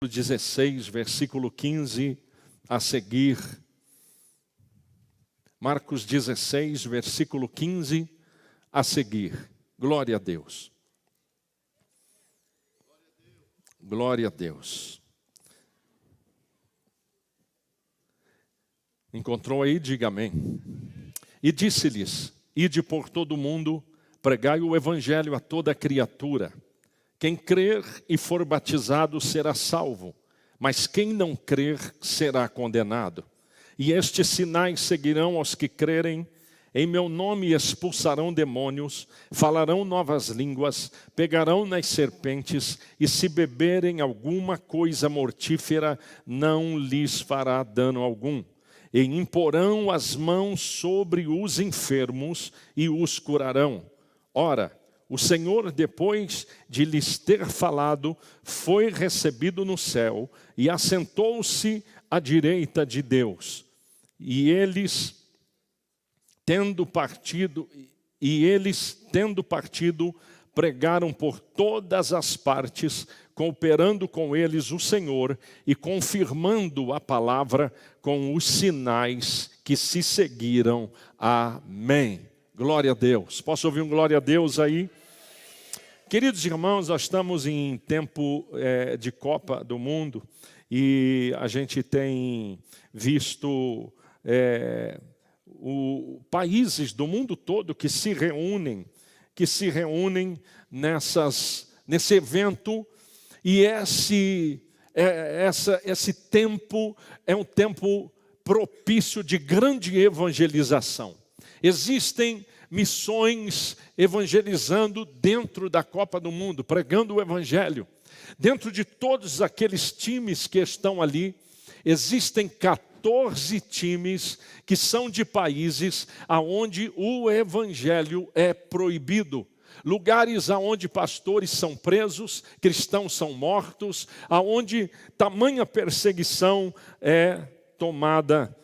16, versículo 15 a seguir. Marcos 16, versículo 15 a seguir. Glória a Deus. Glória a Deus. Encontrou aí? Diga amém. E disse-lhes: ide por todo o mundo, pregai o evangelho a toda criatura. Quem crer e for batizado será salvo, mas quem não crer será condenado. E estes sinais seguirão aos que crerem: em meu nome expulsarão demônios, falarão novas línguas, pegarão nas serpentes, e se beberem alguma coisa mortífera, não lhes fará dano algum. E imporão as mãos sobre os enfermos e os curarão. Ora, o Senhor, depois de lhes ter falado, foi recebido no céu e assentou-se à direita de Deus. E eles, tendo partido, pregaram por todas as partes, cooperando com eles o Senhor e confirmando a palavra com os sinais que se seguiram. Amém. Glória a Deus. Posso ouvir um glória a Deus aí? Queridos irmãos, nós estamos em tempo de Copa do Mundo e a gente tem visto países do mundo todo que se reúnem nesse evento, e esse tempo é um tempo propício de grande evangelização. Existem missões evangelizando dentro da Copa do Mundo, pregando o Evangelho. Dentro de todos aqueles times que estão ali, existem 14 times que são de países onde o Evangelho é proibido. Lugares onde pastores são presos, cristãos são mortos, onde tamanha perseguição é tomada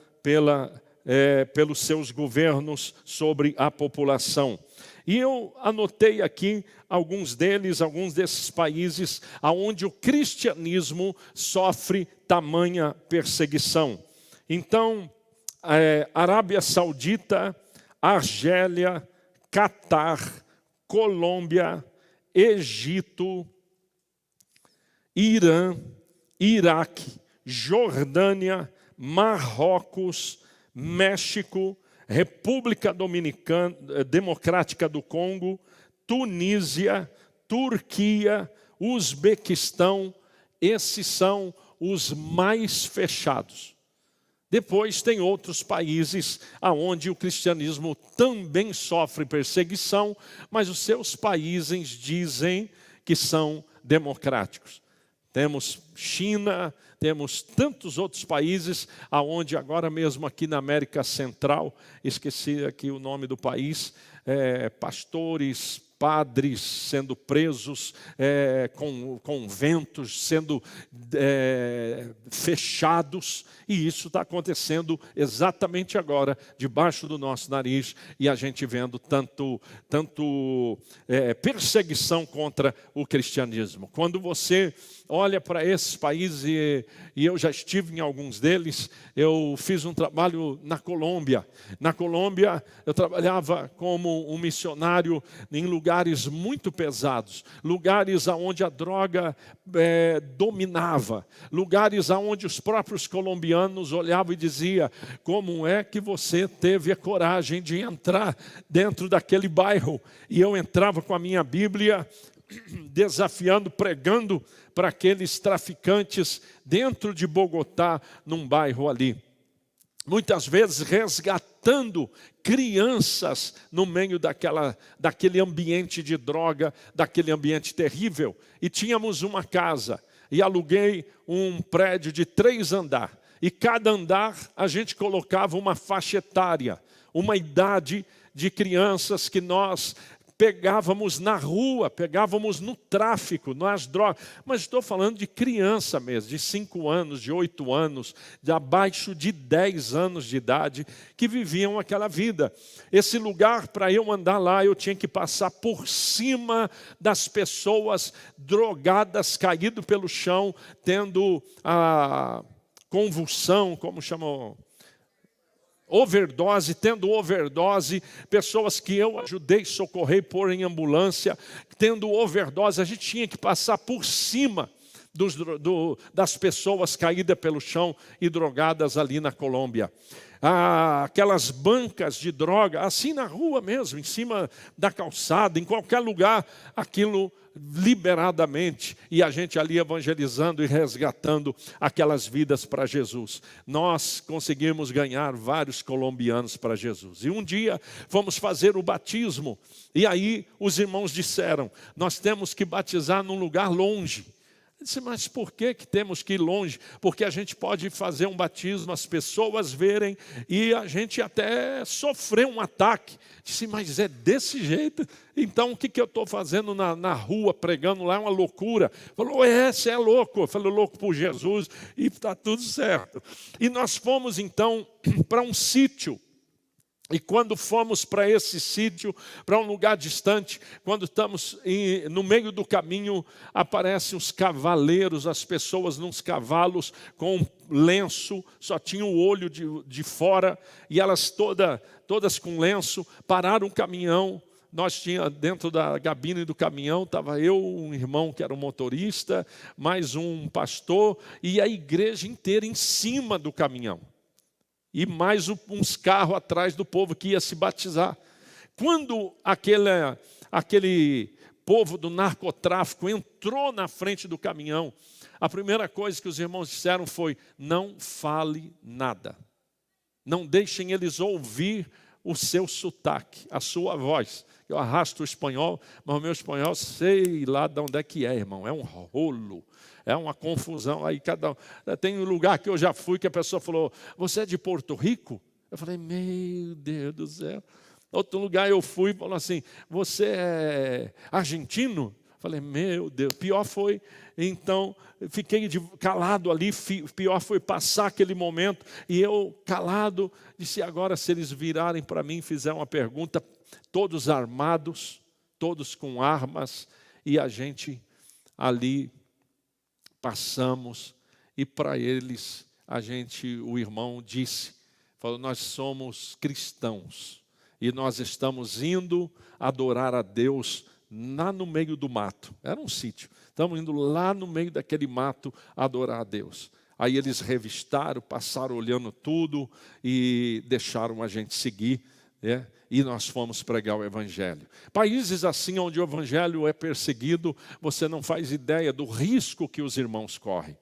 pelos seus governos sobre a população. E eu anotei aqui alguns desses países onde o cristianismo sofre tamanha perseguição. Então, Arábia Saudita, Argélia, Catar, Colômbia, Egito, Irã, Iraque, Jordânia, Marrocos, México, República Democrática do Congo, Tunísia, Turquia, Uzbequistão. Esses são os mais fechados. Depois tem outros países onde o cristianismo também sofre perseguição, mas os seus países dizem que são democráticos. Temos China, temos tantos outros países, onde agora mesmo aqui na América Central, esqueci aqui o nome do país, pastores, padres sendo presos, conventos sendo fechados, e isso está acontecendo exatamente agora, debaixo do nosso nariz, e a gente vendo tanto perseguição contra o cristianismo. Quando você olha para esses países, e eu já estive em alguns deles, eu fiz um trabalho na Colômbia. Na Colômbia, eu trabalhava como um missionário em lugares muito pesados, lugares onde a droga dominava, lugares onde os próprios colombianos olhavam e diziam: como é que você teve a coragem de entrar dentro daquele bairro? E eu entrava com a minha Bíblia, desafiando, pregando para aqueles traficantes dentro de Bogotá, num bairro ali. Muitas vezes resgatando crianças no meio daquele ambiente de droga, daquele ambiente terrível. E tínhamos uma casa, e aluguei um prédio de 3 andares. E cada andar a gente colocava uma faixa etária, uma idade de crianças que nós pegávamos na rua, pegávamos no tráfico, nas drogas. Mas estou falando de criança mesmo, de 5 anos, de 8 anos, de abaixo de 10 anos de idade, que viviam aquela vida. Esse lugar, para eu andar lá, eu tinha que passar por cima das pessoas drogadas, caído pelo chão, tendo a convulsão, como chamam? Overdose, tendo overdose, pessoas que eu ajudei a socorrer, pôr em ambulância, tendo overdose. A gente tinha que passar por cima das pessoas caídas pelo chão e drogadas ali na Colômbia. Aquelas bancas de droga, assim na rua mesmo, em cima da calçada, em qualquer lugar, aquilo liberadamente, e a gente ali evangelizando e resgatando aquelas vidas para Jesus. Nós conseguimos ganhar vários colombianos para Jesus. E um dia fomos fazer o batismo, e aí os irmãos disseram: nós temos que batizar num lugar longe. Eu disse: mas por que temos que ir longe? Porque a gente pode fazer um batismo, as pessoas verem e a gente até sofrer um ataque. Eu disse: mas é desse jeito? Então o que eu estou fazendo na rua, pregando lá, é uma loucura. Falou: você é louco. Eu falei: louco por Jesus, e está tudo certo. E nós fomos então para um sítio. E quando fomos para esse sítio, para um lugar distante, quando estamos no meio do caminho, aparecem os cavaleiros, as pessoas nos cavalos com um lenço, só tinham o olho de fora, e elas todas com lenço, pararam o caminhão. Nós tínhamos dentro da cabine do caminhão, estava eu, um irmão que era um motorista, mais um pastor, e a igreja inteira em cima do caminhão. E mais uns carros atrás do povo que ia se batizar. Quando aquele povo do narcotráfico entrou na frente do caminhão, a primeira coisa que os irmãos disseram foi: não fale nada. Não deixem eles ouvir o seu sotaque, a sua voz. Eu arrasto o espanhol, mas o meu espanhol, sei lá de onde é que é, irmão. É um rolo. É uma confusão. Aí tem um lugar que eu já fui que a pessoa falou: você é de Porto Rico? Eu falei: meu Deus do céu. Outro lugar eu fui e falou assim: você é argentino? Eu falei: meu Deus. Pior foi, então, fiquei calado ali. Pior foi passar aquele momento e eu calado. Disse: agora se eles virarem para mim e fizerem uma pergunta, todos armados, todos com armas, e a gente ali passamos, e para eles, o irmão disse, falou: nós somos cristãos, e nós estamos indo adorar a Deus lá no meio do mato. Era um sítio, estamos indo lá no meio daquele mato adorar a Deus. Aí eles revistaram, passaram olhando tudo, e deixaram a gente seguir, né? E nós fomos pregar o Evangelho. Países assim onde o Evangelho é perseguido, você não faz ideia do risco que os irmãos correm.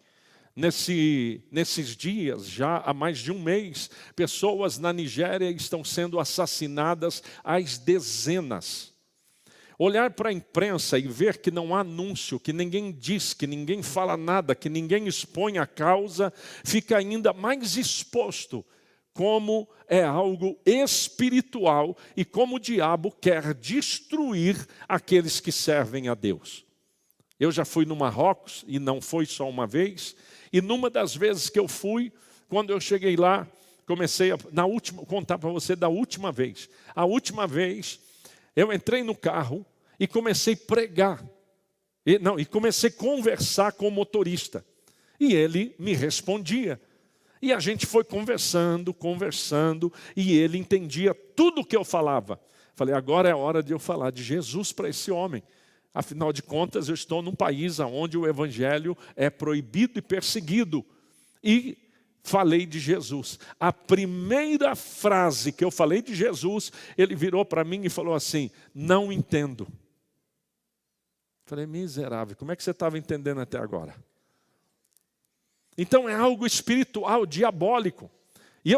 Nesses dias, já há mais de um mês, pessoas na Nigéria estão sendo assassinadas às dezenas. Olhar para a imprensa e ver que não há anúncio, que ninguém diz, que ninguém fala nada, que ninguém expõe a causa, fica ainda mais exposto como é algo espiritual e como o diabo quer destruir aqueles que servem a Deus. Eu já fui no Marrocos, e não foi só uma vez, e numa das vezes que eu fui, quando eu cheguei lá, contar para você da última vez. A última vez, eu entrei no carro e comecei a pregar. E comecei a conversar com o motorista. E ele me respondia. E a gente foi conversando, e ele entendia tudo o que eu falava. Falei: agora é hora de eu falar de Jesus para esse homem. Afinal de contas, eu estou num país onde o Evangelho é proibido e perseguido. E falei de Jesus. A primeira frase que eu falei de Jesus, ele virou para mim e falou assim: não entendo. Falei: miserável, como é que você estava entendendo até agora? Então é algo espiritual, diabólico. E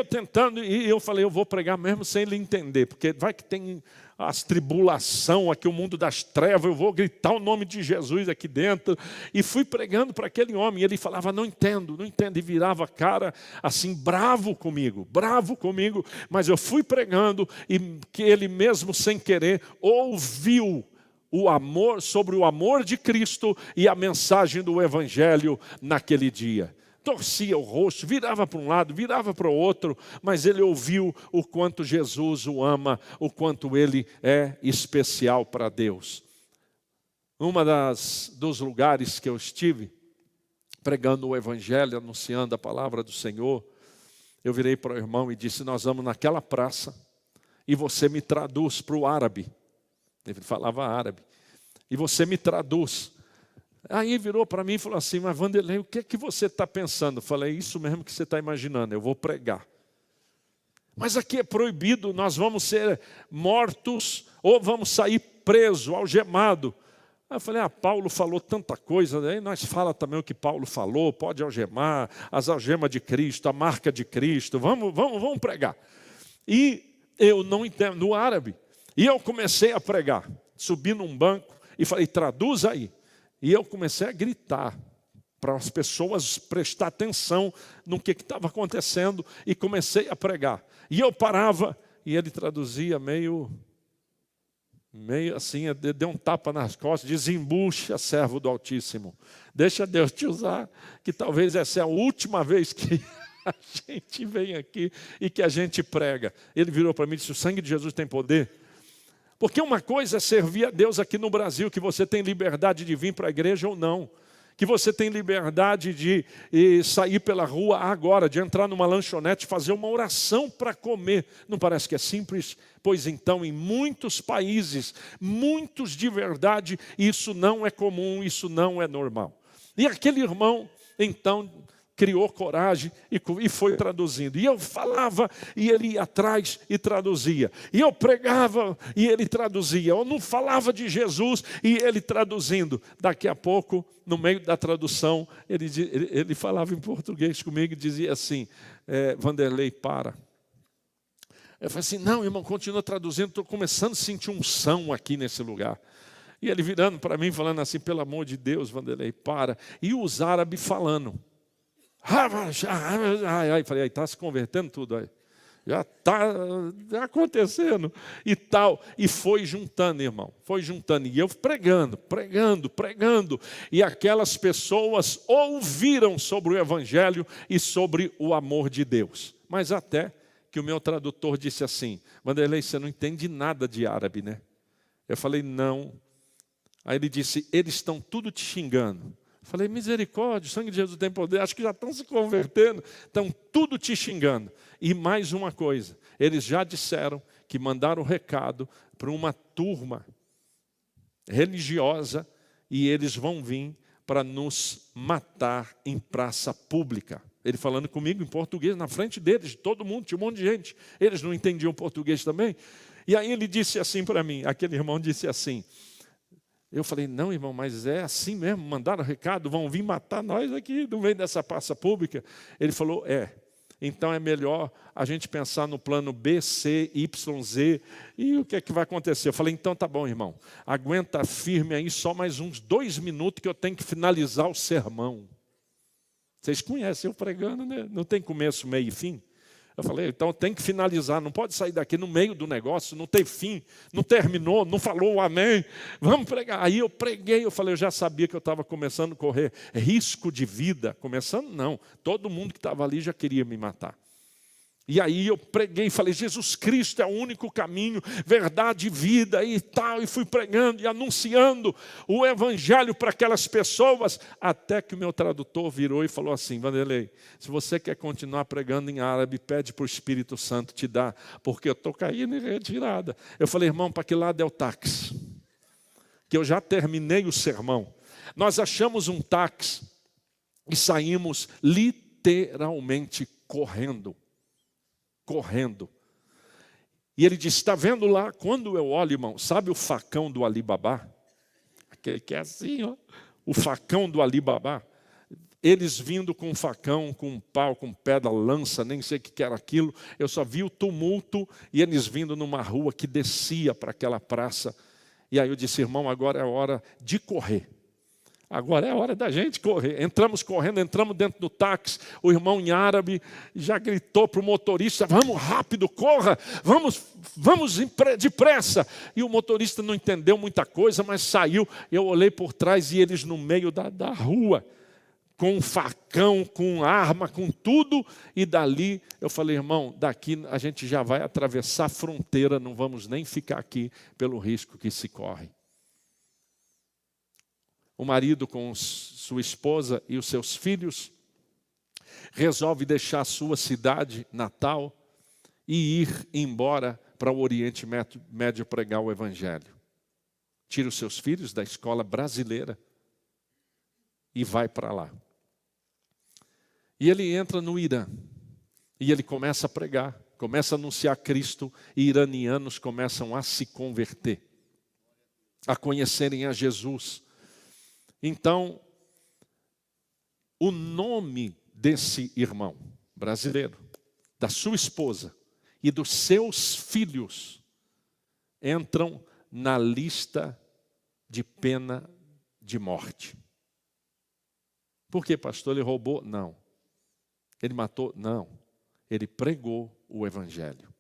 eu falei: eu vou pregar mesmo sem ele entender, porque vai que tem as tribulações, aqui o mundo das trevas, eu vou gritar o nome de Jesus aqui dentro. E fui pregando para aquele homem, e ele falava, não entendo, e virava a cara assim, bravo comigo, mas eu fui pregando, e que ele mesmo sem querer, ouviu o amor, sobre o amor de Cristo e a mensagem do Evangelho naquele dia. Torcia o rosto, virava para um lado, virava para o outro, mas ele ouviu o quanto Jesus o ama, o quanto ele é especial para Deus. Dos lugares que eu estive, pregando o Evangelho, anunciando a palavra do Senhor, eu virei para o irmão e disse, nós vamos naquela praça, e você me traduz para o árabe. Ele falava árabe. E você me traduz. Aí virou para mim e falou assim, mas Vanderlei, o que é que você está pensando? Eu falei, isso mesmo que você está imaginando, eu vou pregar. Mas aqui é proibido, nós vamos ser mortos ou vamos sair presos, algemado. Aí eu falei, Paulo falou tanta coisa, aí nós fala também o que Paulo falou, pode algemar, as algemas de Cristo, a marca de Cristo, vamos pregar. E eu não entendo, no árabe, e eu comecei a pregar, subi num banco e falei, traduz aí. E eu comecei a gritar para as pessoas prestar atenção no que estava acontecendo e comecei a pregar. E eu parava e ele traduzia meio assim, deu um tapa nas costas, desembucha, servo do Altíssimo. Deixa Deus te usar, que talvez essa é a última vez que a gente vem aqui e que a gente prega. Ele virou para mim e disse, o sangue de Jesus tem poder. Porque uma coisa é servir a Deus aqui no Brasil, que você tem liberdade de vir para a igreja ou não. Que você tem liberdade de sair pela rua agora, de entrar numa lanchonete, fazer uma oração para comer. Não parece que é simples? Pois então, em muitos países, muitos de verdade, isso não é comum, isso não é normal. E aquele irmão, então, criou coragem e foi traduzindo. E eu falava e ele ia atrás e traduzia. E eu pregava e ele traduzia. Eu não falava de Jesus e ele traduzindo. Daqui a pouco, no meio da tradução, ele falava em português comigo e dizia assim, Vanderlei, para. Eu falei assim, não, irmão, continua traduzindo, estou começando a sentir unção aqui nesse lugar. E ele virando para mim, falando assim, pelo amor de Deus, Vanderlei, para. E os árabes falando. Aí falei, está se convertendo tudo aí. Já está acontecendo e tal. E foi juntando, irmão, foi juntando. E eu pregando. E aquelas pessoas ouviram sobre o Evangelho e sobre o amor de Deus. Mas até que o meu tradutor disse assim, Vanderlei, você não entende nada de árabe, né? Eu falei, não. Aí ele disse, eles estão tudo te xingando. Falei, misericórdia, o sangue de Jesus tem poder, acho que já estão se convertendo, estão tudo te xingando. E mais uma coisa, eles já disseram que mandaram um recado para uma turma religiosa e eles vão vir para nos matar em praça pública. Ele falando comigo em português, na frente deles, de todo mundo, tinha um monte de gente. Eles não entendiam português também. E aí ele disse assim para mim, aquele irmão disse assim, eu falei, não, irmão, mas é assim mesmo, mandaram recado, vão vir matar nós aqui no meio dessa praça pública. Ele falou, então é melhor a gente pensar no plano B, C, Y, Z, e o que é que vai acontecer? Eu falei, então tá bom, irmão, aguenta firme aí só mais uns 2 minutos que eu tenho que finalizar o sermão. Vocês conhecem eu pregando, né? Não tem começo, meio e fim? Eu falei, então tem que finalizar, não pode sair daqui no meio do negócio, não tem fim, não terminou, não falou o amém, vamos pregar. Aí eu preguei, eu falei, eu já sabia que eu estava começando a correr risco de vida. Começando não, todo mundo que estava ali já queria me matar. E aí eu preguei e falei, Jesus Cristo é o único caminho, verdade e vida e tal. E fui pregando e anunciando o Evangelho para aquelas pessoas. Até que o meu tradutor virou e falou assim, Vanderlei, se você quer continuar pregando em árabe, pede para o Espírito Santo te dar, porque eu estou caindo em retirada. Eu falei, irmão, para que lado é o táxi? Que eu já terminei o sermão. Nós achamos um táxi e saímos literalmente correndo. E ele disse, está vendo lá, quando eu olho, irmão, sabe o facão do Ali Babá? Aquele que é assim, ó, o facão do Ali Babá. eles vindo com um facão, com um pau, com pedra, lança, nem sei o que era aquilo. Eu só vi o tumulto e eles vindo numa rua que descia para aquela praça. E aí eu disse, irmão, agora é a hora de correr. Agora é a hora da gente correr. Entramos correndo, entramos dentro do táxi. O irmão em árabe já gritou para o motorista, vamos rápido, corra, vamos depressa. E o motorista não entendeu muita coisa, mas saiu. Eu olhei por trás e eles no meio da rua, com um facão, com arma, com tudo. E dali eu falei, irmão, daqui a gente já vai atravessar a fronteira, não vamos nem ficar aqui pelo risco que se corre. O marido com sua esposa e os seus filhos resolve deixar a sua cidade natal e ir embora para o Oriente Médio pregar o Evangelho. Tira os seus filhos da escola brasileira e vai para lá. E ele entra no Irã e ele começa a pregar, começa a anunciar Cristo e iranianos começam a se converter, a conhecerem a Jesus. Então, o nome desse irmão brasileiro, da sua esposa e dos seus filhos entram na lista de pena de morte. Por quê, pastor? Ele roubou? Não. Ele matou? Não. Ele pregou o Evangelho.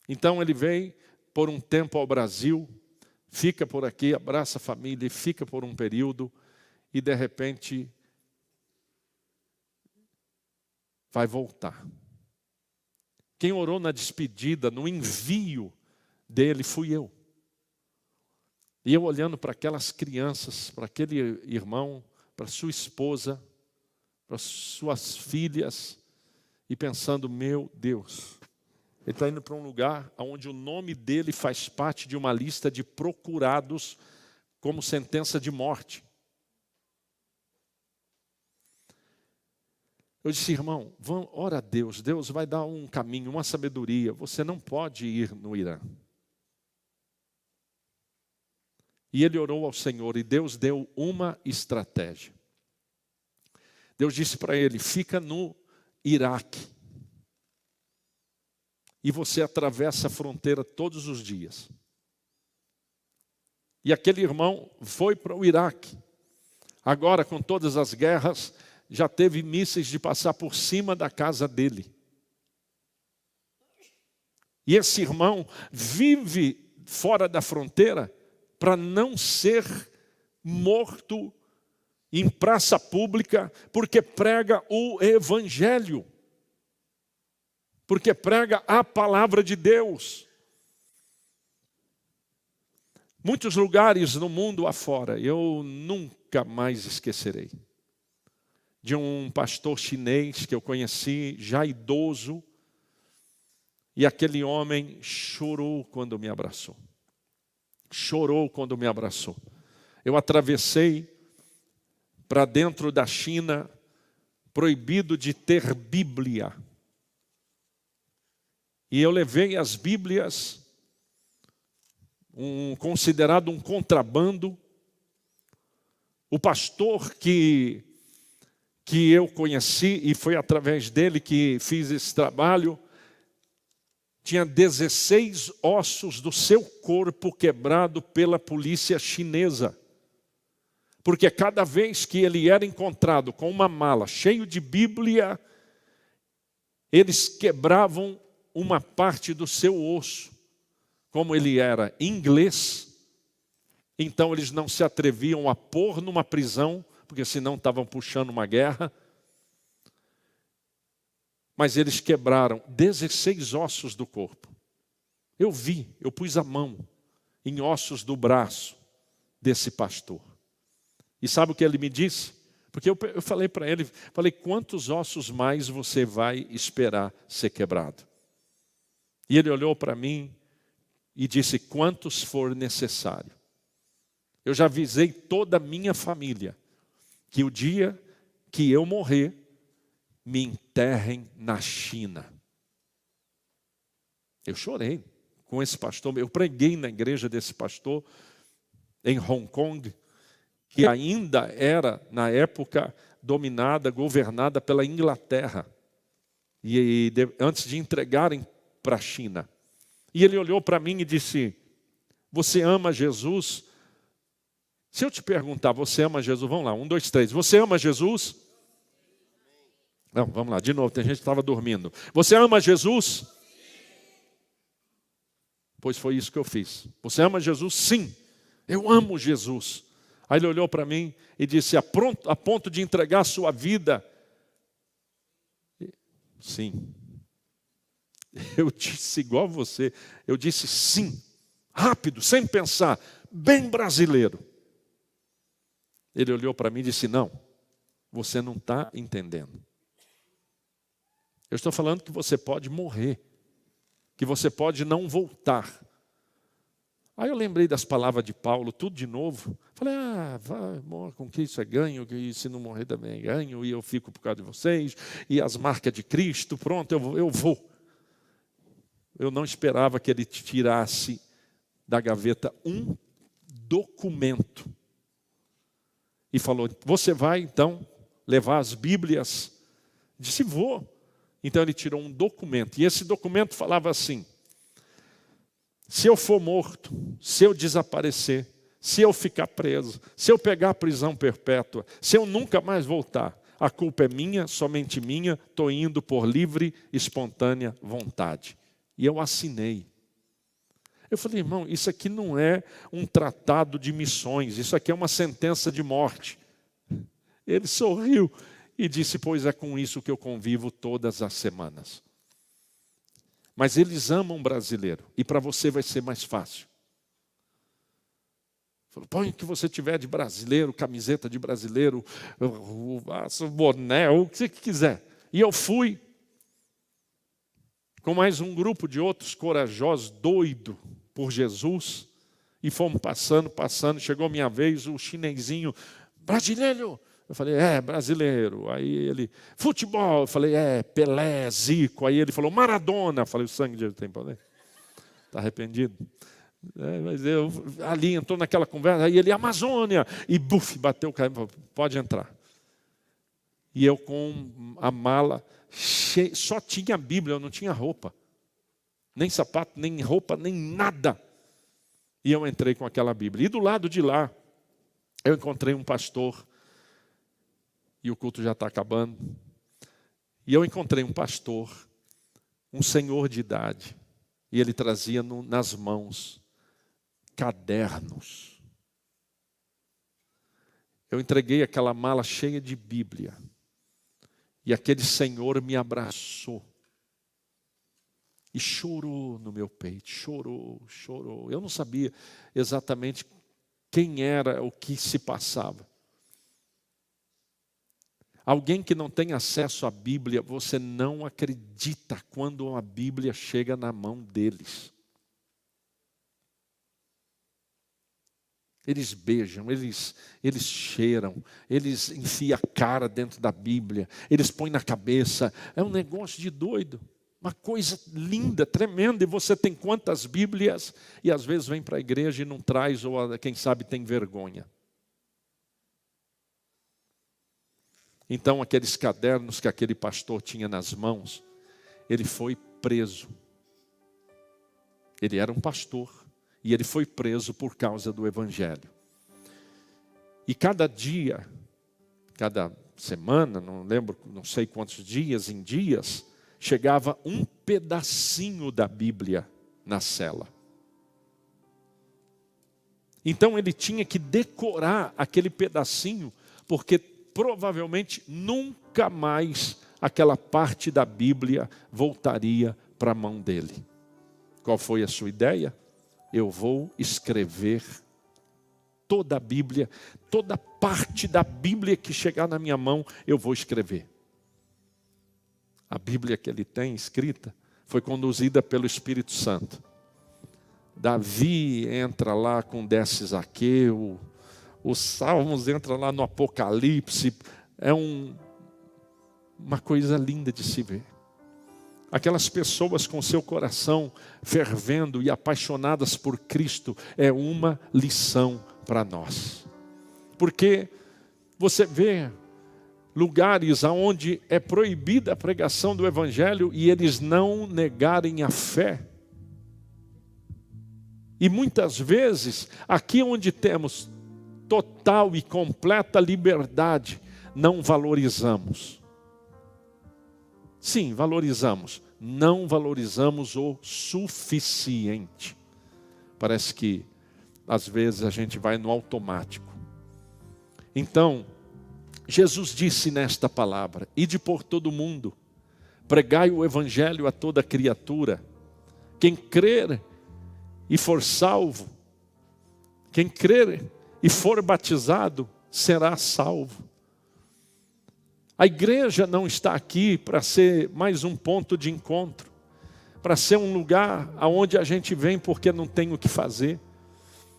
Então ele veio por um tempo ao Brasil, fica por aqui, abraça a família, fica por um período e de repente vai voltar. Quem orou na despedida, no envio dele, fui eu. E eu olhando para aquelas crianças, para aquele irmão, para sua esposa, para suas filhas, e pensando, meu Deus, ele está indo para um lugar onde o nome dele faz parte de uma lista de procurados como sentença de morte. Eu disse, irmão, ora a Deus, Deus vai dar um caminho, uma sabedoria. Você não pode ir no Irã. E ele orou ao Senhor e Deus deu uma estratégia. Deus disse para ele, fica no Iraque. E você atravessa a fronteira todos os dias. E aquele irmão foi para o Iraque. Agora, com todas as guerras, já teve mísseis de passar por cima da casa dele. E esse irmão vive fora da fronteira para não ser morto em praça pública, porque prega o Evangelho. Porque prega a palavra de Deus. Muitos lugares no mundo afora, eu nunca mais esquecerei de um pastor chinês que eu conheci, já idoso, e aquele homem chorou quando me abraçou. Chorou quando me abraçou. Eu atravessei para dentro da China, proibido de ter Bíblia. E eu levei as Bíblias, considerado um contrabando. O pastor que eu conheci, e foi através dele que fiz esse trabalho, tinha 16 ossos do seu corpo quebrado pela polícia chinesa. Porque cada vez que ele era encontrado com uma mala cheia de Bíblia, eles quebravam uma parte do seu osso. Como ele era inglês, então eles não se atreviam a pôr numa prisão, porque senão estavam puxando uma guerra. Mas eles quebraram 16 ossos do corpo. Eu vi, eu pus a mão em ossos do braço desse pastor. E sabe o que ele me disse? Porque eu falei para ele, quantos ossos mais você vai esperar ser quebrado? E ele olhou para mim e disse, quantos for necessário. Eu já avisei toda a minha família que o dia que eu morrer, me enterrem na China. Eu chorei com esse pastor. Eu preguei na igreja desse pastor em Hong Kong. que ainda era, na época, dominada, governada pela Inglaterra, antes de entregarem para a China. E ele olhou para mim e disse: você ama Jesus? Se eu te perguntar, você ama Jesus? Vamos lá, 1, 2, 3. Você ama Jesus? Não, vamos lá, de novo, tem gente que estava dormindo. Você ama Jesus? Pois foi isso que eu fiz. Você ama Jesus? Sim, eu amo Jesus. Aí ele olhou para mim e disse: a ponto de entregar a sua vida? Sim. Eu disse igual você. Eu disse sim, rápido, sem pensar, bem brasileiro. Ele olhou para mim e disse: não, você não está entendendo. Eu estou falando que você pode morrer, que você pode não voltar. Aí eu lembrei das palavras de Paulo, tudo de novo. Falei: vai, morre, com que isso é ganho, que se não morrer também é ganho, e eu fico por causa de vocês, e as marcas de Cristo, pronto, eu vou. Eu não esperava que ele tirasse da gaveta um documento. E falou: você vai então levar as Bíblias? Disse: vou. Então ele tirou um documento, e esse documento falava assim: se eu for morto, se eu desaparecer, se eu ficar preso, se eu pegar a prisão perpétua, se eu nunca mais voltar, a culpa é minha, somente minha, estou indo por livre, espontânea vontade. E eu assinei. Eu falei: irmão, isso aqui não é um tratado de missões, isso aqui é uma sentença de morte. Ele sorriu e disse: pois é com isso que eu convivo todas as semanas. Mas eles amam brasileiro, e para você vai ser mais fácil. Falou: põe o que você tiver de brasileiro, camiseta de brasileiro, o boné, o que você quiser. E eu fui com mais um grupo de outros corajosos, doido por Jesus, e fomos passando, chegou minha vez, o chinesinho: brasileiro? Eu falei: brasileiro. Aí ele: futebol? Eu falei: Pelé, Zico. Aí ele falou: Maradona. Eu falei: o sangue de tem poder? Está arrependido? Mas ali entrou naquela conversa, aí ele: Amazônia. E buf, bateu o cara, pode entrar. E eu com a mala cheia, só tinha a Bíblia, eu não tinha roupa. Nem sapato, nem roupa, nem nada. E eu entrei com aquela Bíblia. E do lado de lá, eu encontrei um pastor. E o culto já está acabando. E eu encontrei um pastor, um senhor de idade. E ele trazia nas mãos cadernos. Eu entreguei aquela mala cheia de Bíblia. E aquele senhor me abraçou. E chorou no meu peito, chorou. Eu não sabia exatamente quem era, o que se passava. Alguém que não tem acesso à Bíblia, você não acredita quando a Bíblia chega na mão deles. Eles beijam, eles cheiram, eles enfiam a cara dentro da Bíblia, eles põem na cabeça. É um negócio de doido, uma coisa linda, tremenda. E você tem quantas Bíblias e às vezes vem para a igreja e não traz, ou quem sabe tem vergonha. Então, aqueles cadernos que aquele pastor tinha nas mãos, ele foi preso. Ele era um pastor e ele foi preso por causa do Evangelho. E cada dia, cada semana, não sei quantos dias em dias, chegava um pedacinho da Bíblia na cela. Então ele tinha que decorar aquele pedacinho, porque provavelmente nunca mais aquela parte da Bíblia voltaria para a mão dele. Qual foi a sua ideia? Eu vou escrever toda a Bíblia, toda parte da Bíblia que chegar na minha mão, eu vou escrever. A Bíblia que ele tem escrita foi conduzida pelo Espírito Santo. Davi entra lá com desce Zaqueu, os Salmos entram lá no Apocalipse. É uma coisa linda de se ver. Aquelas pessoas com seu coração fervendo e apaixonadas por Cristo é uma lição para nós. Porque você vê lugares onde é proibida a pregação do Evangelho e eles não negarem a fé. E muitas vezes, aqui onde temos total e completa liberdade, não valorizamos. Sim, valorizamos. Não valorizamos o suficiente. Parece que, às vezes, a gente vai no automático. Então, Jesus disse nesta palavra: ide por todo o mundo, pregai o Evangelho a toda criatura. Quem crer e for salvo, quem crer e for batizado, será salvo. A igreja não está aqui para ser mais um ponto de encontro, para ser um lugar aonde a gente vem porque não tem o que fazer,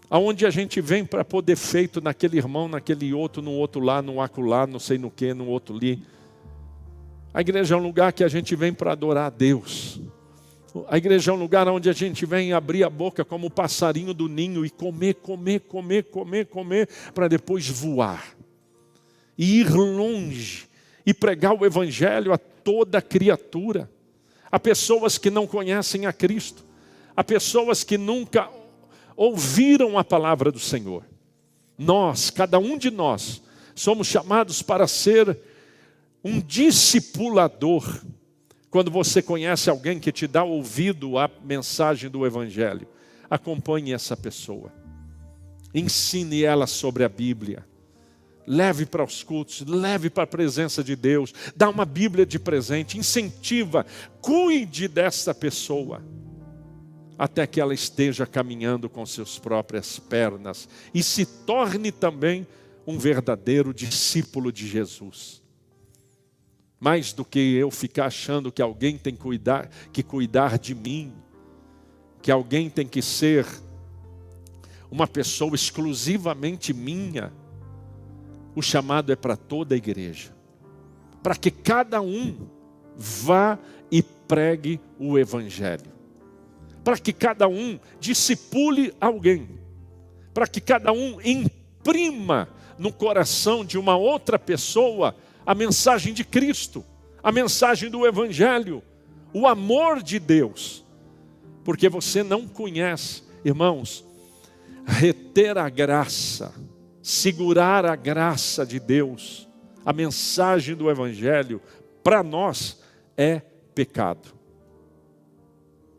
aonde a gente vem para poder feito naquele irmão, naquele outro, no outro lá, no acolá, não sei no que, no outro ali. A igreja é um lugar que a gente vem para adorar a Deus. A igreja é um lugar onde a gente vem abrir a boca como o passarinho do ninho e comer, para depois voar. E ir longe e pregar o Evangelho a toda criatura. Há pessoas que não conhecem a Cristo. Há pessoas que nunca ouviram a palavra do Senhor. Nós, cada um de nós, somos chamados para ser um discipulador. Quando você conhece alguém que te dá ouvido à mensagem do Evangelho, acompanhe essa pessoa. Ensine ela sobre a Bíblia. Leve para os cultos, leve para a presença de Deus. Dá uma Bíblia de presente, incentiva, cuide dessa pessoa. Até que ela esteja caminhando com suas próprias pernas. E se torne também um verdadeiro discípulo de Jesus. Mais do que eu ficar achando que alguém tem que cuidar de mim, que alguém tem que ser uma pessoa exclusivamente minha, o chamado é para toda a igreja. Para que cada um vá e pregue o Evangelho. Para que cada um discipule alguém. Para que cada um imprima no coração de uma outra pessoa a mensagem de Cristo, a mensagem do Evangelho, o amor de Deus. Porque você não conhece, irmãos, reter a graça, segurar a graça de Deus, a mensagem do Evangelho, para nós é pecado.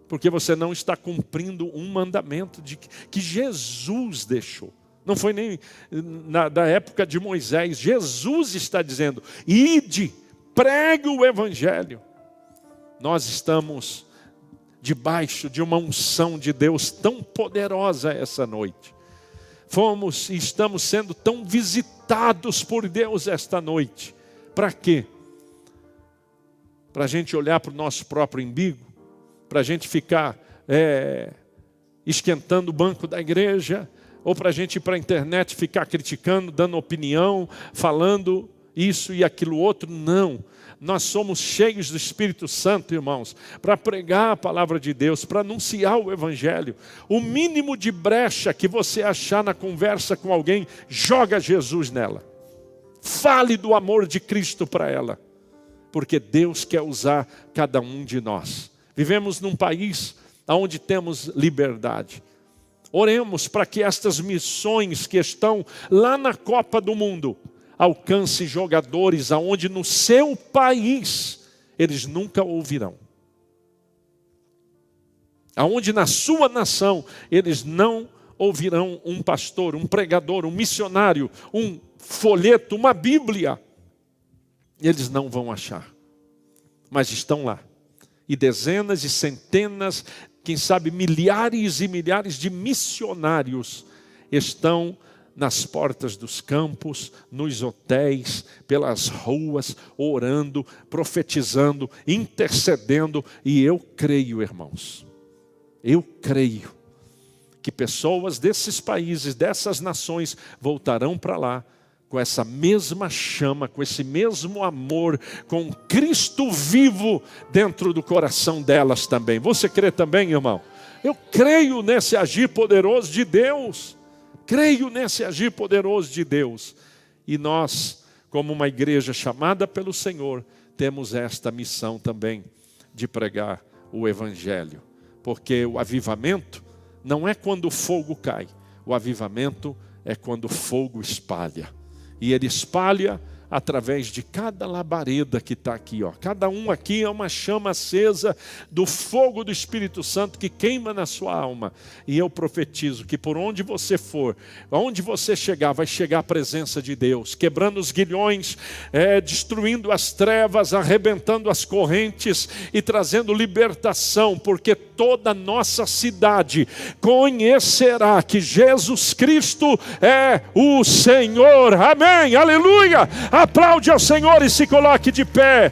Porque você não está cumprindo um mandamento que Jesus deixou. Não foi nem da época de Moisés. Jesus está dizendo: ide, pregue o Evangelho. Nós estamos debaixo de uma unção de Deus tão poderosa essa noite. Fomos e estamos sendo tão visitados por Deus esta noite. Para quê? Para a gente olhar para o nosso próprio umbigo? Para a gente ficar esquentando o banco da igreja? Ou para a gente ir para a internet ficar criticando, dando opinião, falando isso e aquilo outro? Não. Nós somos cheios do Espírito Santo, irmãos, para pregar a palavra de Deus, para anunciar o Evangelho. O mínimo de brecha que você achar na conversa com alguém, joga Jesus nela. Fale do amor de Cristo para ela. Porque Deus quer usar cada um de nós. Vivemos num país onde temos liberdade. Oremos para que estas missões que estão lá na Copa do Mundo alcance jogadores aonde no seu país eles nunca ouvirão. Aonde na sua nação eles não ouvirão um pastor, um pregador, um missionário, um folheto, uma Bíblia. Eles não vão achar. Mas estão lá. E dezenas e centenas, quem sabe milhares e milhares de missionários estão nas portas dos campos, nos hotéis, pelas ruas, orando, profetizando, intercedendo. E eu creio, irmãos, eu creio que pessoas desses países, dessas nações, voltarão para lá com essa mesma chama, com esse mesmo amor, com Cristo vivo dentro do coração delas também. Você crê também, irmão? Eu creio nesse agir poderoso de Deus. creio nesse agir poderoso de Deus. E nós, como uma igreja chamada pelo Senhor, temos esta missão também de pregar o Evangelho. Porque o avivamento não é quando o fogo cai, o avivamento é quando o fogo espalha. E ele espalha através de cada labareda que está aqui, ó. Cada um aqui é uma chama acesa do fogo do Espírito Santo que queima na sua alma. E eu profetizo que por onde você for, onde você chegar, vai chegar a presença de Deus, quebrando os grilhões, destruindo as trevas, arrebentando as correntes e trazendo libertação, porque toda a nossa cidade conhecerá que Jesus Cristo é o Senhor. Amém, aleluia. Aplaude ao Senhor e se coloque de pé.